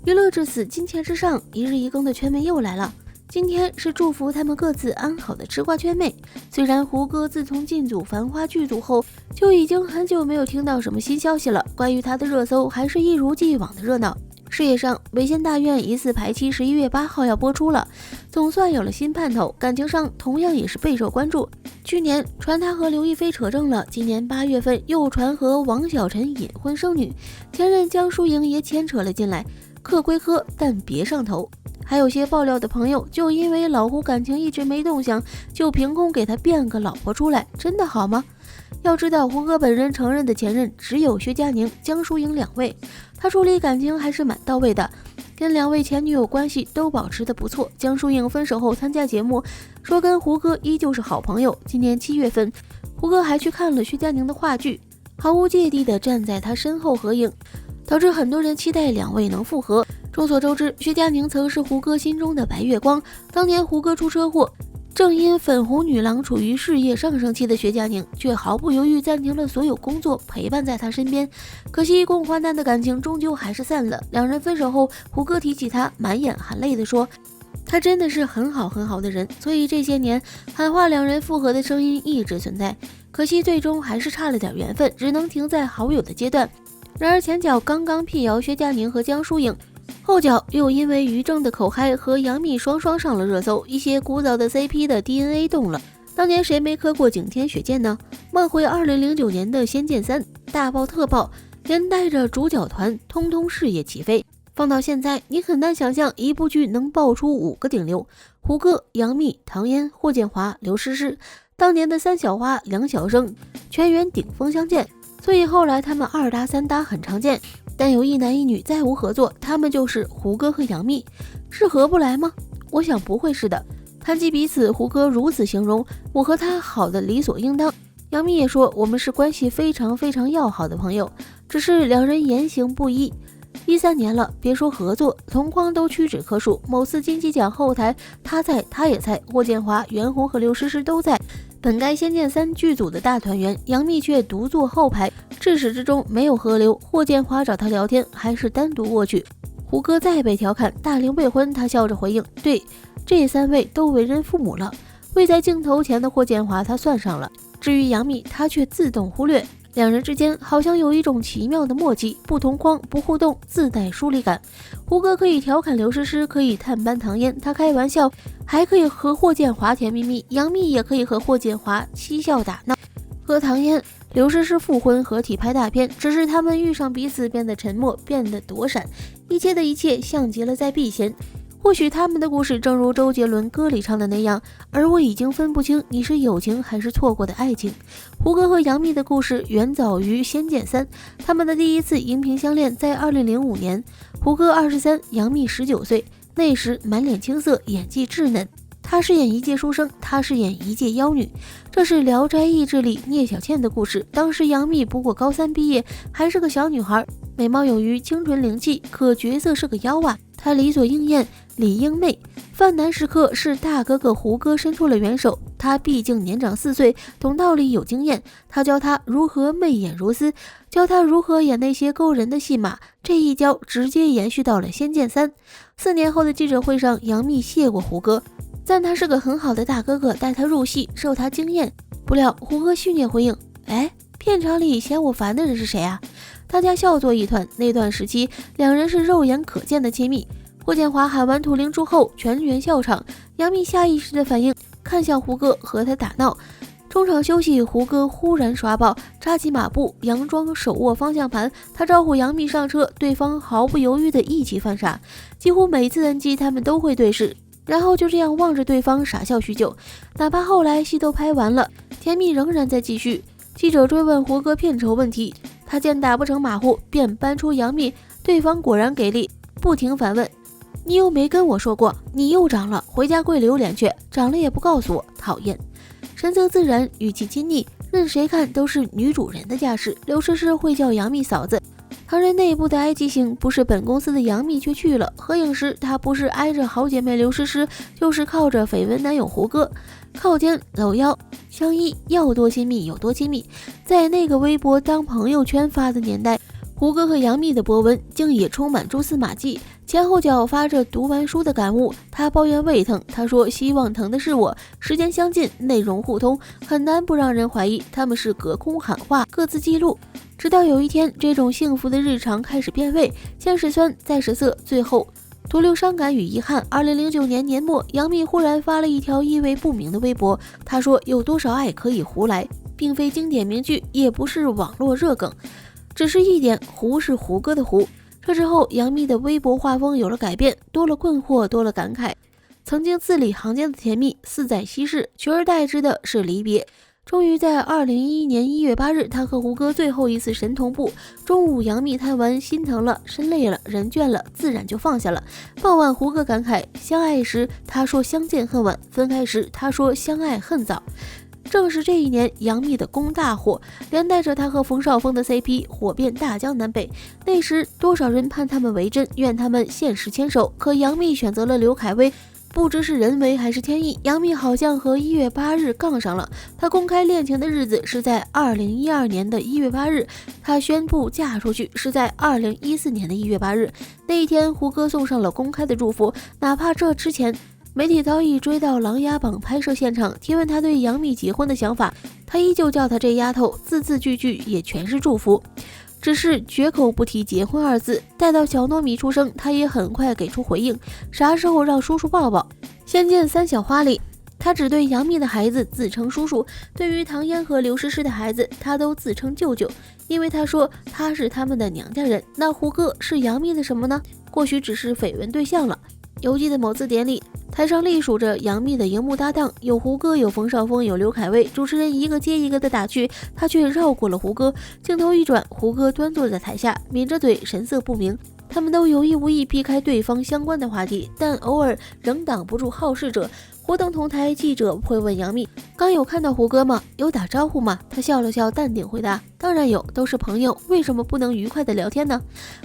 娱乐至死，金钱至上，一日一更的圈妹又来了。今天是祝福他们各自安好的吃瓜圈妹。虽然胡歌自从进组繁花剧组后，就已经很久没有听到什么新消息了，关于他的热搜还是一如既往的热闹。事业上，违宪大院疑似排期11月8号要播出了，总算有了新盼头。感情上同样也是备受关注。去年传他和刘亦菲扯证了，今年8月份又传和王晓晨隐婚生女，前任江疏影也牵扯了进来。磕归磕，但别上头。还有些爆料的朋友，就因为老胡感情一直没动向，就凭空给他变个老婆出来，真的好吗？要知道，胡歌本人承认的前任只有薛佳凝、江疏影2位，他处理感情还是蛮到位的，跟2位前女友关系都保持得不错。江疏影分手后参加节目，说跟胡歌依旧是好朋友。今年7月份，胡歌还去看了薛佳凝的话剧，毫无芥蒂地站在他身后合影，导致很多人期待2位能复合。众所周知，薛佳凝曾是胡歌心中的白月光。当年胡歌出车祸，正因粉红女郎处于事业上升期的薛佳凝，却毫不犹豫暂停了所有工作，陪伴在他身边。可惜共患难的感情终究还是散了。2人分手后，胡歌提起他，满眼含泪地说，他真的是很好很好的人。所以这些年喊话2人复合的声音一直存在，可惜最终还是差了点缘分，只能停在好友的阶段。然而前脚刚刚辟谣薛佳凝和江疏影，后脚又因为于正的口嗨和杨幂双双上了热搜，一些古早的 CP 的 DNA 动了。当年谁没磕过景天雪见呢？梦回2009年的《仙剑3》大爆特爆，连带着主角团通通事业起飞。放到现在，你很难想象一部剧能爆出5个顶流：胡歌、杨幂、唐嫣、霍建华、刘诗诗。当年的3小花、2小生全员顶峰相见，所以后来他们2搭3搭很常见。但有1男1女再无合作，他们就是胡歌和杨幂，是合不来吗？我想不会是的。谈及彼此，胡歌如此形容，我和他好的理所应当。杨幂也说，我们是关系非常非常要好的朋友，只是2人言行不一。13年了，别说合作，同框都屈指可数。某次金鸡奖后台，他在，他也在，霍建华、袁弘和刘诗诗都在。本该《仙剑3》剧组的大团圆，杨幂却独坐后排，至始至终没有合流。霍建华找他聊天，还是单独过去。胡歌再被调侃大龄未婚，他笑着回应，对，这3位都为人父母了。位在镜头前的霍建华他算上了，至于杨幂，他却自动忽略。2人之间好像有一种奇妙的默契，不同框不互动，自带疏离感。胡歌可以调侃刘诗诗，可以探班唐嫣，他开玩笑还可以和霍建华甜蜜蜜，杨幂也可以和霍建华嬉笑打闹。和唐嫣、刘诗诗复婚合体拍大片，只是他们遇上彼此变得沉默，变得躲闪，一切的一切像极了在避嫌。或许他们的故事正如周杰伦歌里唱的那样，而我已经分不清你是友情还是错过的爱情。胡歌和杨幂的故事远早于《仙剑3》，他们的第一次荧屏相恋在2005年，胡歌23，杨幂19岁，那时满脸青涩，演技稚嫩。他饰演一介书生，他饰演一介妖女。这是《聊斋异志》里聂小倩的故事。当时杨幂不过高3毕业，还是个小女孩，美貌有余，清纯灵气，可角色是个妖啊。她理所应验，李英妹。犯难时刻是大哥哥胡歌伸出了援手，他毕竟年长4岁，懂道理有经验，他教他如何媚眼如丝，教他如何演那些勾人的戏码，这一教直接延续到了《仙剑3》。4年后的记者会上，杨幂谢过胡歌，赞他是个很好的大哥哥，带他入戏，受他经验。不料胡歌训练回应，片场里嫌我烦的人是谁啊？大家笑作一团。那段时期2人是肉眼可见的亲密。霍建华喊完土灵珠后全员笑场，杨幂下意识的反应看向胡歌和他打闹。中场休息，胡歌忽然刷爆，扎起马步，佯装手握方向盘，他招呼杨幂上车，对方毫不犹豫的一起犯傻，几乎每次 NG 他们都会对视，然后就这样望着对方傻笑许久。哪怕后来戏都拍完了，甜蜜仍然在继续。记者追问胡歌片酬问题，他见打不成马虎，便搬出杨幂，对方果然给力，不停反问，你又没跟我说过，你又长了，回家跪榴莲去，长了也不告诉我，讨厌。神色自然，语气亲昵，任谁看都是女主人的架势。刘诗诗会叫杨幂嫂子。唐人内部的挨记性不是本公司的杨幂却去了，合影时她不是挨着好姐妹刘诗诗，就是靠着绯闻男友胡歌，靠肩搂腰相依，要多亲密有多亲密。在那个微博当朋友圈发的年代，胡歌和杨幂的博文竟也充满蛛丝马迹，前后脚发着读完书的感悟。他抱怨胃疼，他说希望疼的是我。时间相近，内容互通，很难不让人怀疑他们是隔空喊话，各自记录。直到有一天，这种幸福的日常开始变味，先是酸，再是涩，最后徒留伤感与遗憾。2009年年末，杨幂忽然发了一条意味不明的微博，她说有多少爱可以胡来，并非经典名句，也不是网络热梗，只是一点胡是胡歌的胡。这之后，杨幂的微博画风有了改变，多了困惑，多了感慨。曾经字里行间的甜蜜似在稀释，取而代之的是离别。终于在2011年1月8日，她和胡歌最后一次神同步。中午，杨幂叹完心疼了，身累了，人倦了，自然就放下了。傍晚，胡歌感慨相爱时他说相见恨晚，分开时他说相爱恨早。正是这一年，杨幂的攻大火，连带着她和冯绍峰的 CP 火遍大江南北。那时多少人盼他们为真，愿他们现实牵手，可杨幂选择了刘恺威。不知是人为还是天意，杨幂好像和1月8日杠上了。她公开恋情的日子是在2012年的1月8日，她宣布嫁出去是在2014年的1月8日。那一天，胡歌送上了公开的祝福，哪怕这之前媒体早已追到《琅琊榜》拍摄现场，提问他对杨幂结婚的想法，他依旧叫她这丫头，字字句句也全是祝福，只是绝口不提结婚二字。待到小糯米出生，他也很快给出回应，啥时候让叔叔抱抱。仙剑三小花里，他只对杨幂的孩子自称叔叔，对于唐嫣和刘诗诗的孩子，他都自称舅舅，因为他说他是他们的娘家人。那胡歌是杨幂的什么呢？或许只是绯闻对象了。犹记得某次典礼，台上隶属着杨幂的荧幕搭档，有胡歌，有冯绍峰，有刘恺威，主持人一个接一个的打趣，他却绕过了胡歌。镜头一转，胡歌端坐在台下，抿着嘴，神色不明。他们都有意无意避开对方相关的话题，但偶尔仍挡不住好事者。活动同台记者会问杨幂，刚有看到胡歌吗？有打招呼吗？他笑了笑，淡定回答，当然有，都是朋友，为什么不能愉快的聊天呢？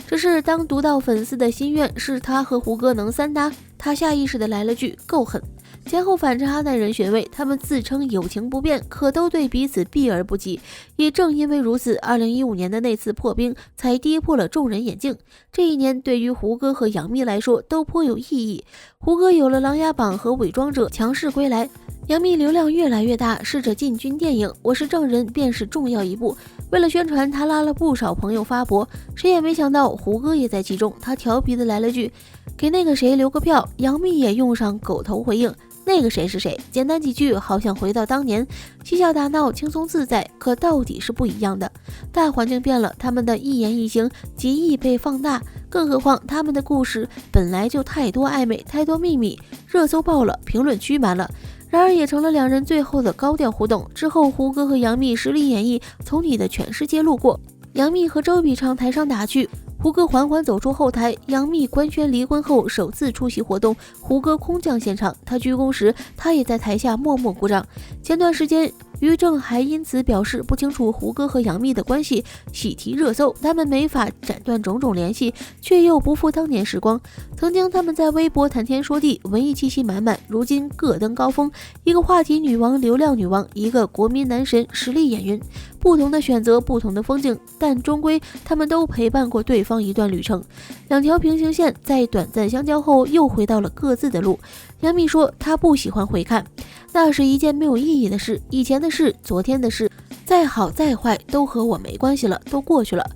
只是当读到粉丝的心愿是他和胡歌能三搭，他下意识的来了句够狠。前后反差耐人寻味，他们自称友情不变，可都对彼此避而不及。也正因为如此，2015年的那次破冰才跌破了众人眼镜。这一年对于胡歌和杨幂来说都颇有意义。胡歌有了《琅琊榜》和《伪装者》强势归来，杨幂流量越来越大，试着进军电影，《我是证人》便是重要一步。为了宣传，他拉了不少朋友发博，谁也没想到胡歌也在其中。他调皮的来了句给那个谁留个票，杨幂也用上狗头回应，那个谁是谁，简单几句，好像回到当年，嬉笑打闹，轻松自在。可到底是不一样的，大环境变了，他们的一言一行极易被放大，更何况他们的故事本来就太多暧昧，太多秘密，热搜爆了，评论区满了。然而也成了两人最后的高调互动。之后胡歌和杨幂实力演绎从你的全世界路过，杨幂和周笔畅台上打趣，胡歌缓缓走出后台，杨幂官宣离婚后首次出席活动，胡歌空降现场，他鞠躬时，他也在台下默默鼓掌。前段时间于正还因此表示不清楚胡歌和杨幂的关系，喜提热搜，他们没法斩断种种联系，却又不负当年时光。曾经他们在微博谈天说地，文艺气息满满，如今各登高峰，一个话题女王，流量女王，一个国民男神，实力演员。不同的选择，不同的风景，但终归他们都陪伴过对方一段旅程。两条平行线在短暂相交后又回到了各自的路。杨幂说她不喜欢回看，那是一件没有意义的事，以前的事，昨天的事，再好再坏都和我没关系了，都过去了。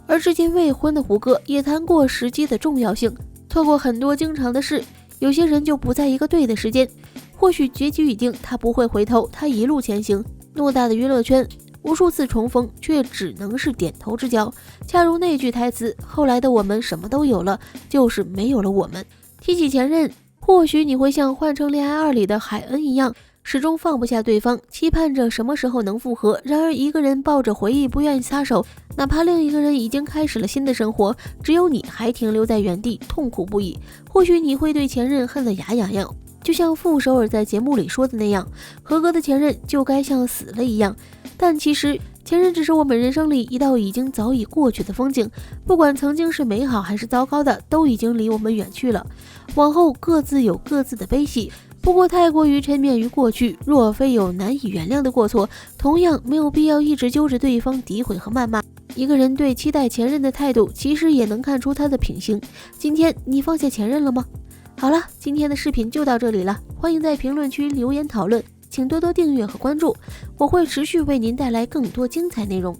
而至今未婚的胡歌也谈过时机的重要性，错过很多经常的事，有些人就不在一个对的时间。或许结局已定，他不会回头，他一路前行。偌大的娱乐圈，无数次重逢，却只能是点头之交。恰如那句台词，后来的我们什么都有了，就是没有了我们。提起前任，或许你会像《换乘恋爱2》里的海恩一样，始终放不下对方，期盼着什么时候能复合。然而一个人抱着回忆不愿意撒手，哪怕另一个人已经开始了新的生活，只有你还停留在原地，痛苦不已。或许你会对前任恨得牙痒痒，就像傅首尔在节目里说的那样，合格的前任就该像死了一样。但其实前任只是我们人生里一道已经早已过去的风景，不管曾经是美好还是糟糕的，都已经离我们远去了。往后各自有各自的悲喜，不过太过于沉湎于过去，若非有难以原谅的过错，同样没有必要一直揪着对方诋毁和谩骂。一个人对期待前任的态度，其实也能看出他的品行。今天你放下前任了吗？好了，今天的视频就到这里了，欢迎在评论区留言讨论，请多多订阅和关注，我会持续为您带来更多精彩内容。